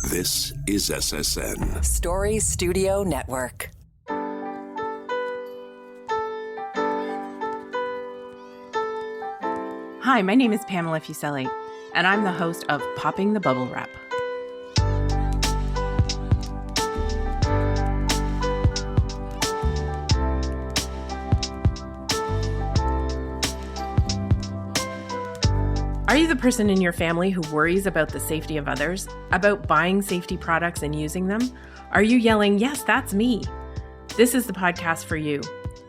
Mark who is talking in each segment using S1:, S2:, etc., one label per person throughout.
S1: This is SSN.
S2: Story Studio Network.
S3: Hi, my name is Pamela Fuselli, and I'm the host of Popping the Bubble Wrap. Are you the person in your family who worries about the safety of others, about buying safety products and using them? Are you yelling, "Yes, that's me"? This is the podcast for you.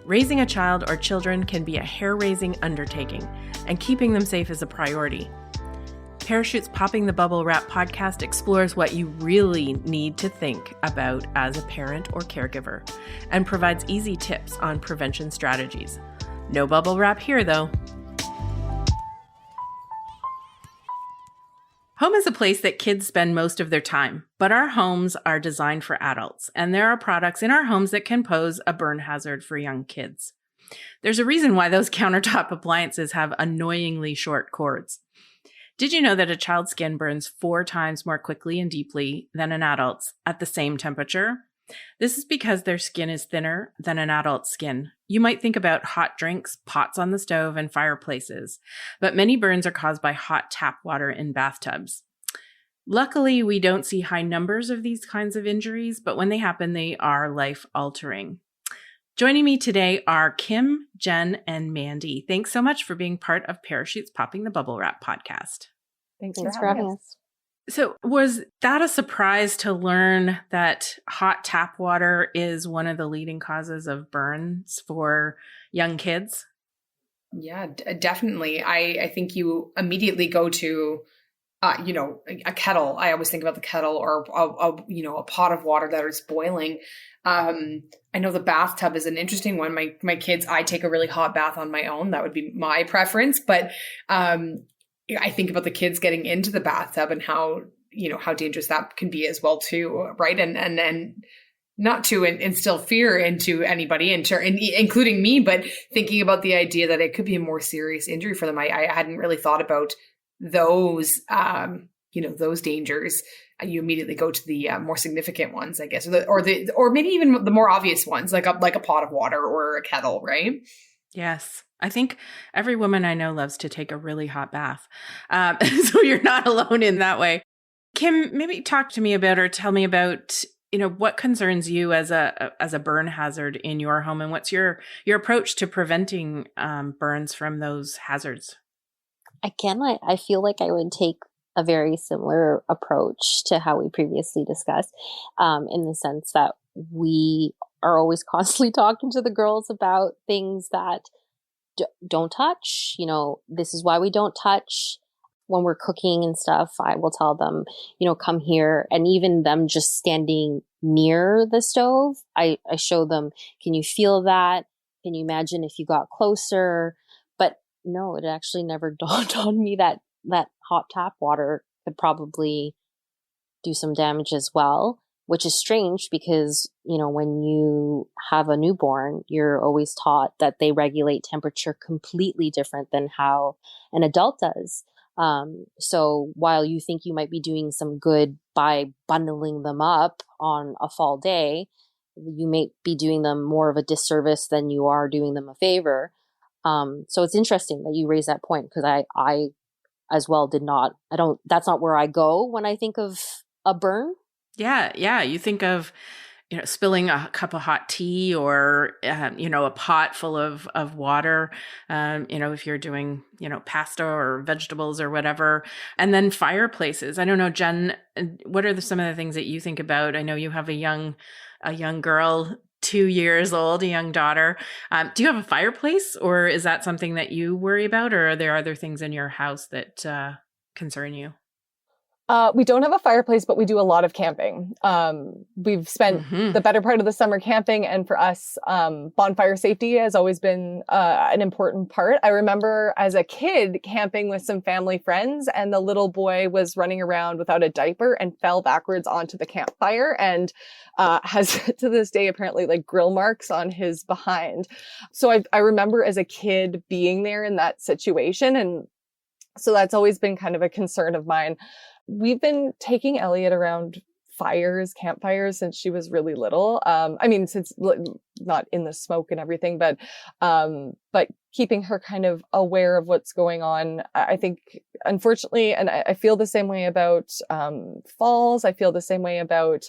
S3: Raising a child or children can be a hair-raising undertaking, and keeping them safe is a priority. Parachute's Popping the Bubble Wrap podcast explores what you really need to think about as a parent or caregiver, and provides easy tips on prevention strategies. No bubble wrap here, though. Home is a place that kids spend most of their time, but our homes are designed for adults, and there are products in our homes that can pose a burn hazard for young kids. There's a reason why those countertop appliances have annoyingly short cords. Did you know that a child's skin burns 4 times more quickly and deeply than an adult's at the same temperature? This is because their skin is thinner than an adult's skin. You might think about hot drinks, pots on the stove, and fireplaces, but many burns are caused by hot tap water in bathtubs. Luckily, we don't see high numbers of these kinds of injuries, but when they happen, they are life-altering. Joining me today are Kim, Jenn, and Mandy. Thanks so much for being part of Parachute's Popping the Bubble Wrap podcast.
S4: Thanks for having us.
S3: So was that a surprise to learn that hot tap water is one of the leading causes of burns for young kids?
S4: Yeah, definitely. I think you immediately go to, a kettle. I always think about the kettle or, a pot of water that is boiling. I know the bathtub is an interesting one. My kids, I take a really hot bath on my own. That would be my preference. But I think about the kids getting into the bathtub and how dangerous that can be as well too, right? And not to instill fear into anybody, including me, but thinking about the idea that it could be a more serious injury for them. I hadn't really thought about those, those dangers. You immediately go to the more significant ones, I guess, or maybe even the more obvious ones, like a pot of water or a kettle, right?
S3: Yes. I think every woman I know loves to take a really hot bath. So you're not alone in that way. Kim, maybe talk to me about or tell me about, what concerns you as a burn hazard in your home, and what's your approach to preventing burns from those hazards?
S5: Again, I feel like I would take a very similar approach to how we previously discussed, in the sense that we are always constantly talking to the girls about things that don't touch. This is why we don't touch. When we're cooking and stuff, I will tell them, come here. And even them just standing near the stove, I show them, can you feel that? Can you imagine if you got closer? But no, it actually never dawned on me that hot tap water could probably do some damage as well, which is strange because, when you have a newborn, you're always taught that they regulate temperature completely different than how an adult does. So while you think you might be doing some good by bundling them up on a fall day, you may be doing them more of a disservice than you are doing them a favor. So it's interesting that you raise that point, because I as well that's not where I go when I think of a burn.
S3: Yeah. You think of, spilling a cup of hot tea or, a pot full of water, if you're doing, pasta or vegetables or whatever. And then fireplaces. I don't know, Jenn, what are some of the things that you think about? I know you have a young girl, 2 years old, a young daughter. Do you have a fireplace, or is that something that you worry about, or are there other things in your house that concern you?
S6: We don't have a fireplace, but we do a lot of camping. We've spent the better part of the summer camping, and for us, bonfire safety has always been an important part. I remember as a kid camping with some family friends, and the little boy was running around without a diaper and fell backwards onto the campfire and has to this day apparently like grill marks on his behind. So I remember as a kid being there in that situation, and so that's always been kind of a concern of mine. We've been taking Elliot around campfires since she was really little. Since not in the smoke and everything, but keeping her kind of aware of what's going on. I think, unfortunately, and I feel the same way about falls. I feel the same way about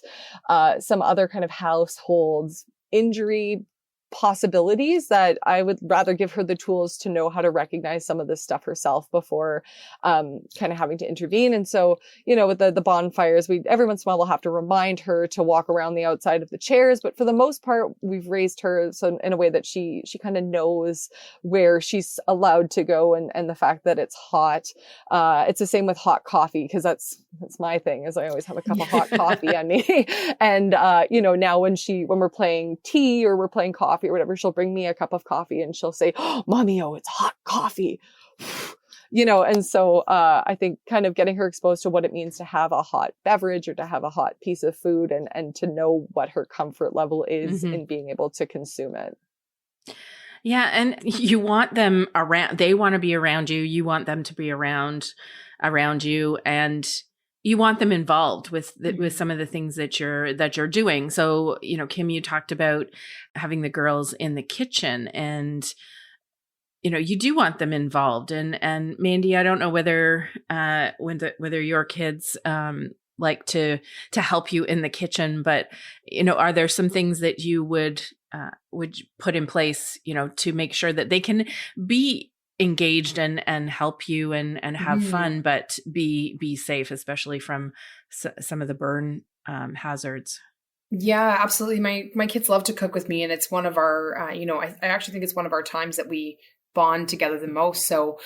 S6: some other kind of households injury possibilities, that I would rather give her the tools to know how to recognize some of this stuff herself before kind of having to intervene. And so, with the bonfires, every once in a while we'll have to remind her to walk around the outside of the chairs. But for the most part, we've raised her so in a way that she kind of knows where she's allowed to go, and the fact that it's hot. It's the same with hot coffee, because that's my thing, is I always have a cup of hot coffee on me. And now when we're playing tea or we're playing coffee or whatever, she'll bring me a cup of coffee and she'll say, "Oh, Mommy, it's hot coffee." And so I think kind of getting her exposed to what it means to have a hot beverage or to have a hot piece of food, and to know what her comfort level is in being able to consume it.
S3: Yeah. And you want them around, they want to be around you. You want them to be around you, and you want them involved with some of the things that you're doing. So, Kim, you talked about having the girls in the kitchen, and, you do want them involved. And Mandy, I don't know whether your kids, like to help you in the kitchen, but, are there some things that you would put in place, to make sure that they can be engaged and help you and have fun, but be safe, especially from some of the burn hazards?
S4: Yeah, absolutely. My kids love to cook with me, and it's one of our, I actually think it's one of our times that we bond together the most. So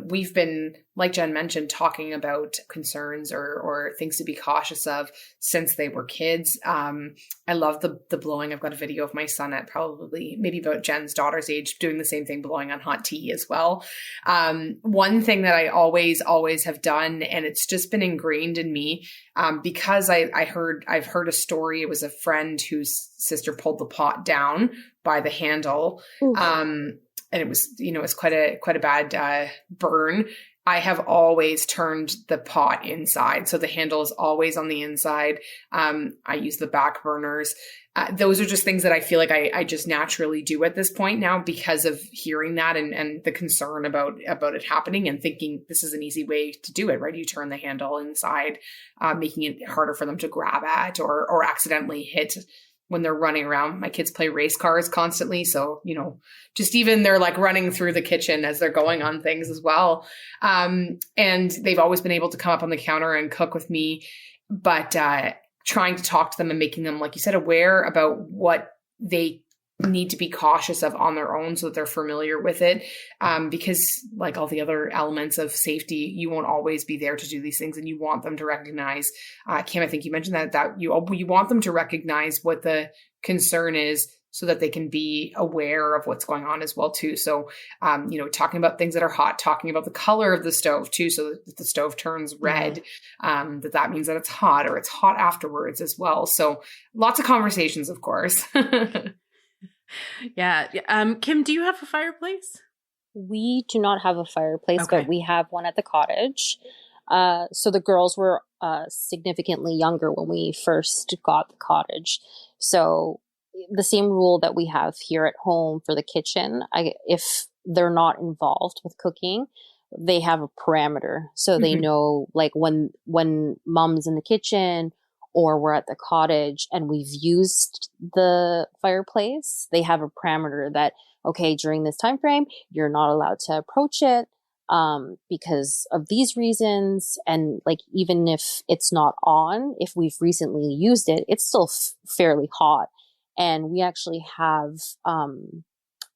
S4: we've been, like Jenn mentioned, talking about concerns or things to be cautious of since they were kids. I love the blowing. I've got a video of my son at maybe about Jenn's daughter's age doing the same thing, blowing on hot tea as well. One thing that I always have done, and it's just been ingrained in me, because I've heard a story. It was a friend whose sister pulled the pot down by the handle. And it was, it's quite a bad burn. I have always turned the pot inside. So the handle is always on the inside. I use the back burners. Those are just things that I feel like I just naturally do at this point now, because of hearing that and the concern about it happening, and thinking this is an easy way to do it, right? You turn the handle inside, making it harder for them to grab at or accidentally hit when they're running around. My kids play race cars constantly. So, just even they're like running through the kitchen as they're going on things as well. And they've always been able to come up on the counter and cook with me, but trying to talk to them and making them, like you said, aware about what they need to be cautious of on their own, so that they're familiar with it. Because like all the other elements of safety, you won't always be there to do these things, and you want them to recognize, Kim, I think you mentioned that you want them to recognize what the concern is, so that they can be aware of what's going on as well too. So, talking about things that are hot, talking about the color of the stove too, so that if the stove turns red, that means that it's hot, or it's hot afterwards as well. So lots of conversations, of course.
S3: Yeah. Kim, do you have a fireplace?
S5: We do not have a fireplace,
S3: Okay.
S5: but we have one at the cottage. So the girls were significantly younger when we first got the cottage. So the same rule that we have here at home for the kitchen, if they're not involved with cooking, they have a parameter. So they know, like, when mom's in the kitchen or we're at the cottage and we've used the fireplace, they have a parameter that, okay, during this time frame, you're not allowed to approach it because of these reasons. And like, even if it's not on, if we've recently used it, it's still fairly hot. And we actually have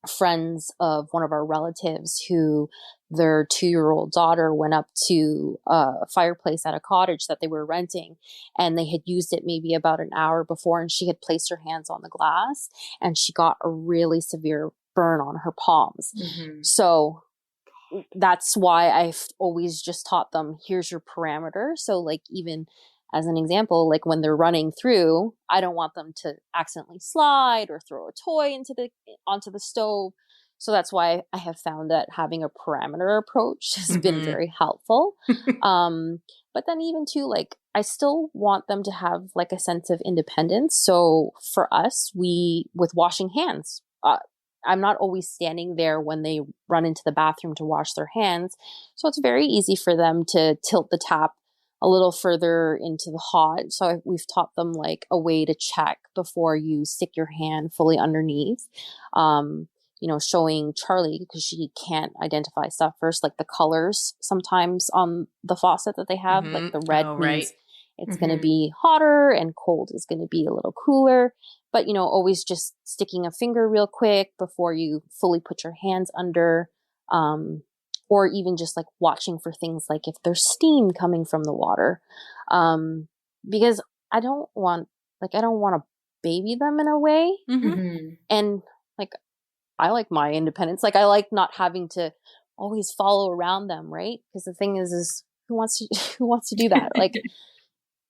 S5: friends of one of our relatives who their 2-year-old daughter went up to a fireplace at a cottage that they were renting, and they had used it maybe about an hour before, and she had placed her hands on the glass and she got a really severe burn on her palms. So that's why I've always just taught them, here's your parameter. So like, even as an example, like when they're running through, I don't want them to accidentally slide or throw a toy onto the stove. So that's why I have found that having a parameter approach has been very helpful. But then even too, like, I still want them to have like a sense of independence. So for us, with washing hands, I'm not always standing there when they run into the bathroom to wash their hands. So it's very easy for them to tilt the tap a little further into the hot. So we've taught them like a way to check before you stick your hand fully underneath. Showing Charlie, because she can't identify stuff first, like the colors sometimes on the faucet that they have, like the red means it's going to be hotter and cold is going to be a little cooler. But, always just sticking a finger real quick before you fully put your hands under, or even just like watching for things like if there's steam coming from the water. Because I don't want to baby them in a way. And like, I like my independence. Like, I like not having to always follow around them, right? Because the thing is who wants to do that? Like,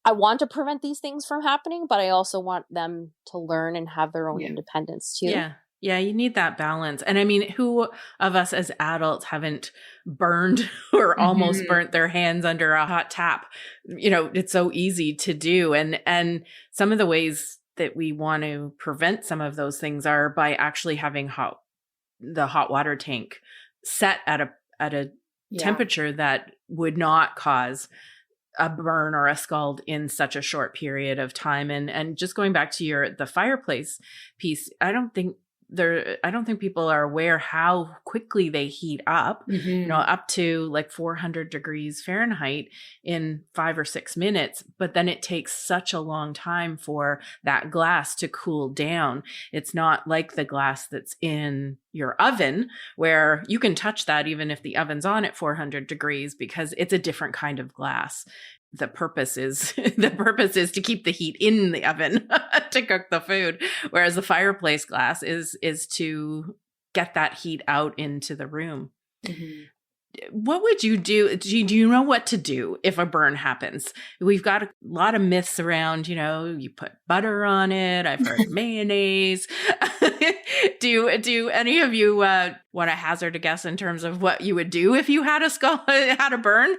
S5: I want to prevent these things from happening, but I also want them to learn and have their own independence too.
S3: Yeah, you need that balance. And I mean, who of us as adults haven't burned or almost burnt their hands under a hot tap? It's so easy to do. And some of the ways that we want to prevent some of those things are by actually having the hot water tank set at a temperature that would not cause a burn or a scald in such a short period of time. And just going back to the fireplace piece, I don't think people are aware how quickly they heat up, up to like 400 degrees Fahrenheit in 5 or 6 minutes. But then it takes such a long time for that glass to cool down. It's not like the glass that's in your oven where you can touch that even if the oven's on at 400 degrees because it's a different kind of glass. The purpose is to keep the heat in the oven to cook the food, whereas the fireplace glass is to get that heat out into the room. What would you do? Do you know what to do if a burn happens? We've got a lot of myths around, you put butter on it. I've heard mayonnaise. Do any of you want to hazard a guess in terms of what you would do if you had a burn?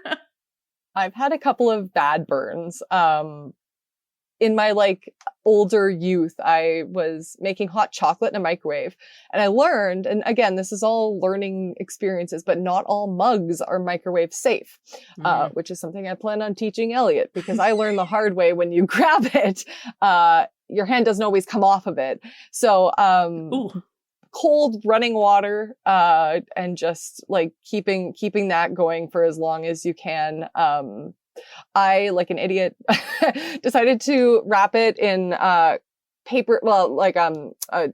S6: I've had a couple of bad burns. In my like older youth, I was making hot chocolate in a microwave, and I learned, and again, this is all learning experiences, but not all mugs are microwave safe, which is something I plan on teaching Elliot, because I learned the hard way when you grab it, your hand doesn't always come off of it. So, cold running water, and just like keeping that going for as long as you can. I, like an idiot, decided to wrap it in paper,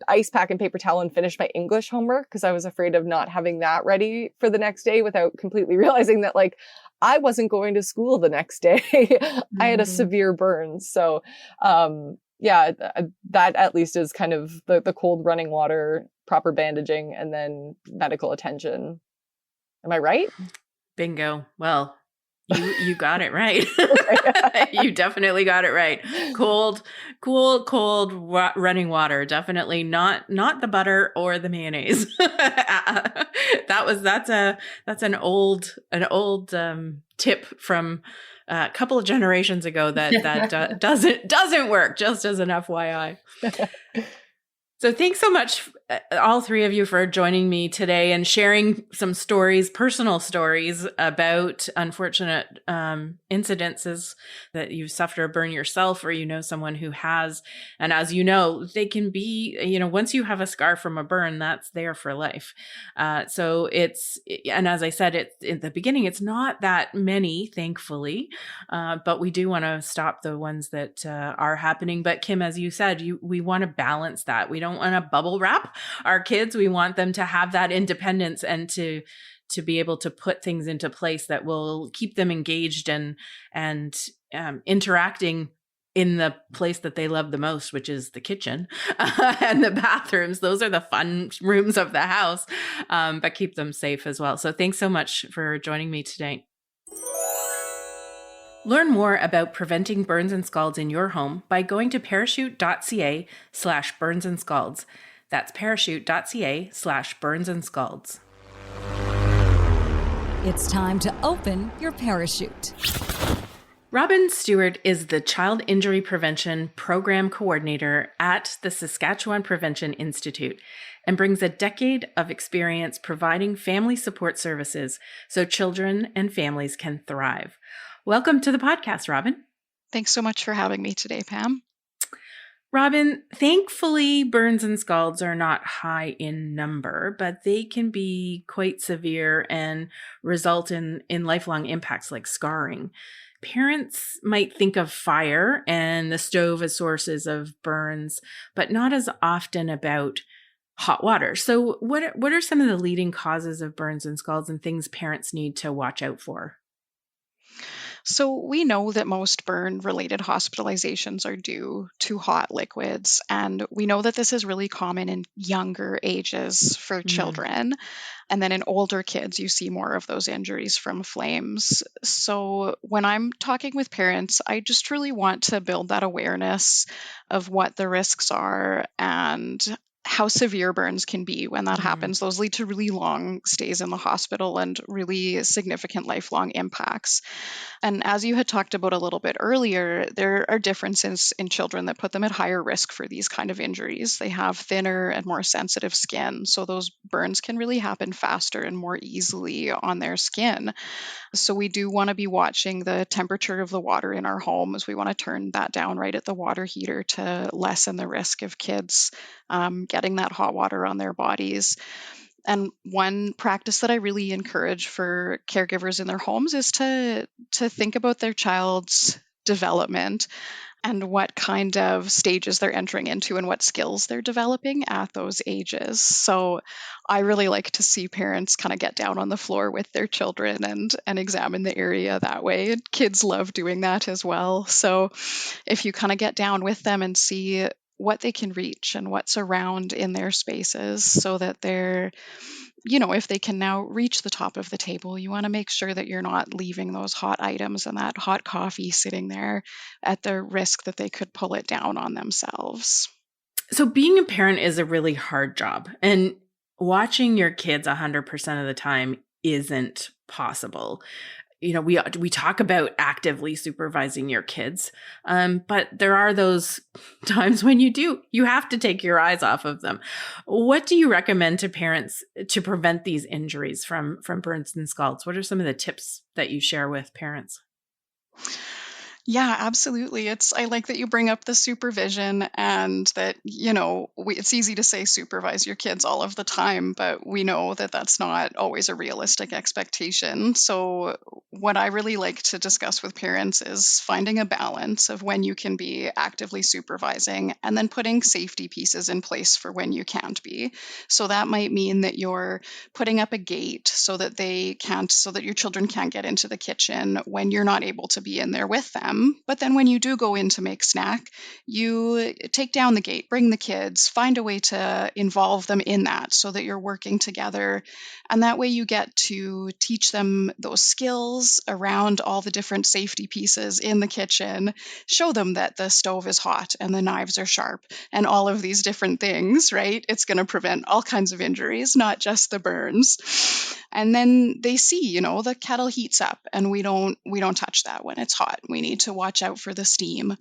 S6: ice pack and paper towel and finish my English homework because I was afraid of not having that ready for the next day without completely realizing that like I wasn't going to school the next day. I had a severe burn. So, that at least is kind of the cold running water, proper bandaging, and then medical attention. Am I right?
S3: Bingo. Well, you got it right. You definitely got it right. Cold running water. Definitely not the butter or the mayonnaise. That's an old tip from a couple of generations ago that doesn't work. Just as an FYI. So thanks so much, all three of you, for joining me today and sharing some stories, personal stories about unfortunate incidences that you've suffered a burn yourself or someone who has. And as you know, they can be, once you have a scar from a burn, that's there for life. So and as I said in the beginning, it's not that many, thankfully, but we do want to stop the ones that are happening. But Kim, as you said, we want to balance that. We don't want to bubble wrap our kids. We want them to have that independence and to be able to put things into place that will keep them engaged and interacting in the place that they love the most, which is the kitchen and the bathrooms. Those are the fun rooms of the house, but keep them safe as well. So thanks so much for joining me today. Learn more about preventing burns and scalds in your home by going to parachute.ca/burns and scalds. That's parachute.ca/burns and scalds.
S7: It's time to open your parachute.
S3: Robyn Stewart is the Child Injury Prevention Program Coordinator at the Saskatchewan Prevention Institute and brings a decade of experience providing family support services so children and families can thrive. Welcome to the podcast, Robyn.
S8: Thanks so much for having me today, Pam.
S3: Robyn, thankfully, burns and scalds are not high in number, but they can be quite severe and result in lifelong impacts like scarring. Parents might think of fire and the stove as sources of burns, but not as often about hot water. So what are some of the leading causes of burns and scalds and things parents need to watch out for?
S8: So we know that most burn-related hospitalizations are due to hot liquids, and we know that this is really common in younger ages for children. And then in older kids, you see more of those injuries from flames. So when I'm talking with parents, I just really want to build that awareness of what the risks are and how severe burns can be when that happens. Those lead to really long stays in the hospital and really significant lifelong impacts. And as you had talked about a little bit earlier, there are differences in children that put them at higher risk for these kind of injuries. They have thinner and more sensitive skin, so those burns can really happen faster and more easily on their skin. So we do want to be watching the temperature of the water in our homes. We want to turn that down right at the water heater to lessen the risk of kids getting that hot water on their bodies. And one practice that I really encourage for caregivers in their homes is to think about their child's development and what kind of stages they're entering into and what skills they're developing at those ages. So I really like to see parents kind of get down on the floor with their children and examine the area that way. And kids love doing that as well. So if you kind of get down with them and see what they can reach and what's around in their spaces so that they're, if they can now reach the top of the table, you want to make sure that you're not leaving those hot items and that hot coffee sitting there at the risk that they could pull it down on themselves.
S3: So being a parent is a really hard job, and watching your kids 100% of the time isn't possible. We talk about actively supervising your kids, but there are those times when you have to take your eyes off of them. What do you recommend to parents to prevent these injuries from burns and scalds? What are some of the tips that you share with parents?
S8: Yeah, absolutely. I like that you bring up the supervision and that, it's easy to say supervise your kids all of the time, but we know that that's not always a realistic expectation. So what I really like to discuss with parents is finding a balance of when you can be actively supervising and then putting safety pieces in place for when you can't be. So that might mean that you're putting up a gate so that your children can't get into the kitchen when you're not able to be in there with them. But then when you do go in to make snack, you take down the gate, bring the kids, find a way to involve them in that so that you're working together. And that way you get to teach them those skills around all the different safety pieces in the kitchen, show them that the stove is hot and the knives are sharp and all of these different things, right? It's going to prevent all kinds of injuries, not just the burns. And then they see, the kettle heats up and we don't touch that when it's hot. We need to watch out for the steam.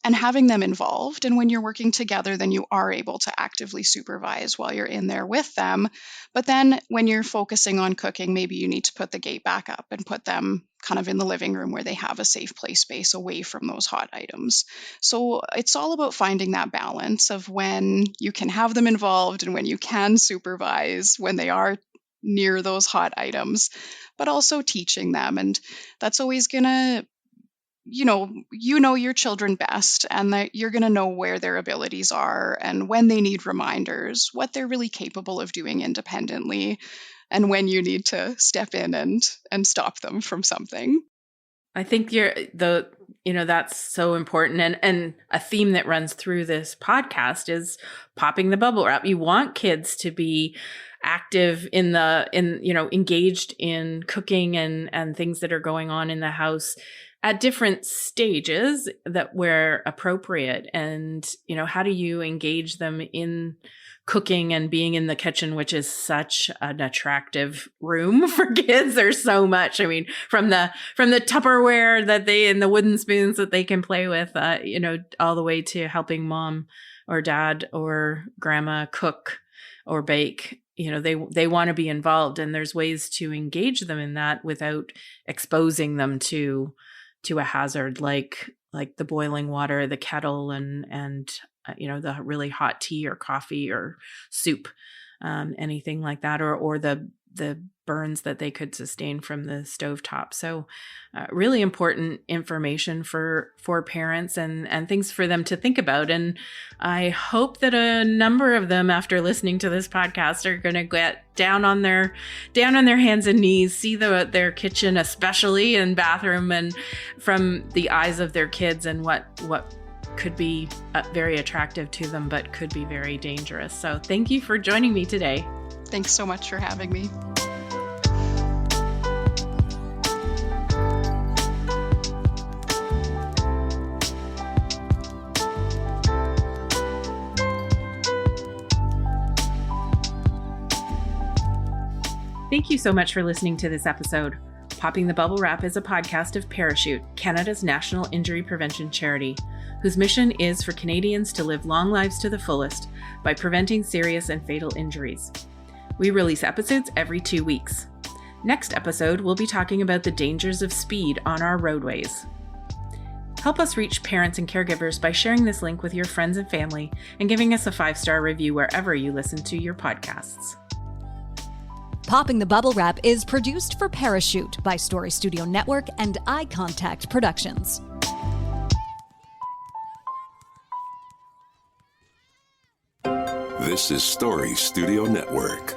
S8: And having them involved. And when you're working together, then you are able to actively supervise while you're in there with them. But then when you're focusing on cooking, maybe you need to put the gate back up and put them kind of in the living room where they have a safe play space away from those hot items. So it's all about finding that balance of when you can have them involved and when you can supervise when they are near those hot items, but also teaching them. And that's always going to you know your children best, and that you're going to know where their abilities are and when they need reminders, what they're really capable of doing independently, and when you need to step in and stop them from something.
S3: I think that's so important. And a theme that runs through this podcast is popping the bubble wrap. You want kids to be active engaged in cooking and things that are going on in the house at different stages that where appropriate. And, how do you engage them in cooking and being in the kitchen, which is such an attractive room for kids. There's so much. I mean, from the Tupperware and the wooden spoons that they can play with, all the way to helping mom or dad or grandma cook or bake. They want to be involved, and there's ways to engage them in that without exposing them to a hazard like the boiling water, the kettle, and the really hot tea or coffee or soup, anything like that, or the burns that they could sustain from the stovetop. So really important information for parents and things for them to think about. And I hope that a number of them, after listening to this podcast, are going to get down on their hands and knees, see their kitchen, especially and bathroom, and from the eyes of their kids, and what could be very attractive to them, but could be very dangerous. So thank you for joining me today.
S8: Thanks so much for having me.
S3: Thank you so much for listening to this episode. Popping the Bubble Wrap is a podcast of Parachute, Canada's national injury prevention charity, whose mission is for Canadians to live long lives to the fullest by preventing serious and fatal injuries. We release episodes every 2 weeks. Next episode, we'll be talking about the dangers of speed on our roadways. Help us reach parents and caregivers by sharing this link with your friends and family and giving us a 5-star review wherever you listen to your podcasts.
S7: Popping the Bubble Wrap is produced for Parachute by Story Studio Network and Eye Contact Productions.
S1: This is Story Studio Network.